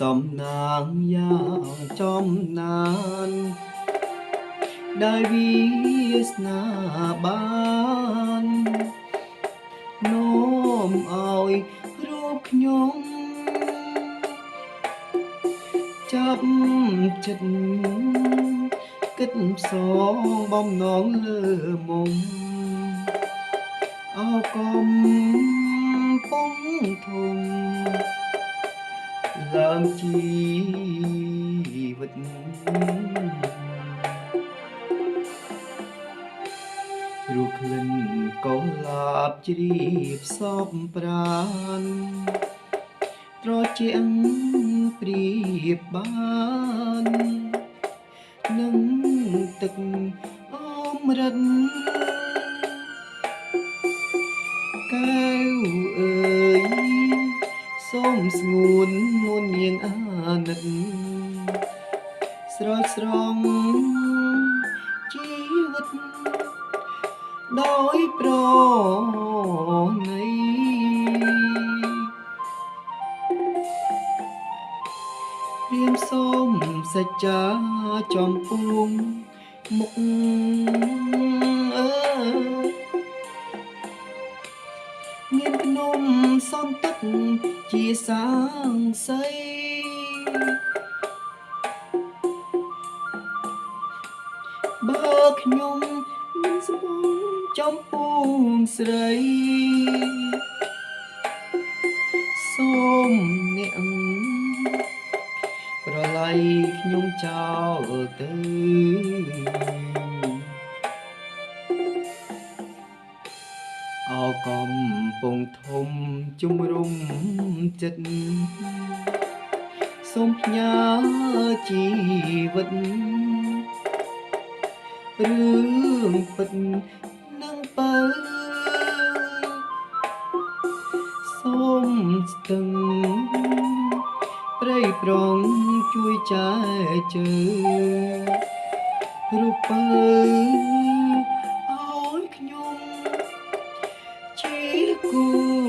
សំណាងយ៉ាងចំណានដែលវាសនាបាននាំឲ្យរូបខ្ញុំចាប់ចិត្តគិតផ្សងបំណងលើមុំអោកំពុងធំឡើងជីវិតរូបក្លិនកុលាបជ្រាបសពប្រានត្រជាក់ព្រៀបបាននឹងទឹកអមរិតកែវអើយសូមស្ងួនងួនងៀងអាណិតស្រោចស្រង់ជីវិតដោយប្រណីព្រាមសូមសច្ចាចំពោះមុខអើមានភ្នំសន្តិកជាសាងសីបើខ្ញុំមានស្មងចំពោះស្រីសូមអ្នកប្រឡ័យខ្ញុំចោលទៅអោកំពុងធំជំរុំចិត្តសូមផ្ញើជីវិតរឿងពិតនឹងបើសូមស្ទឹងព្រៃប្រងជួយចែកជើរូបបើឲ្យខ្ញុំជាគូ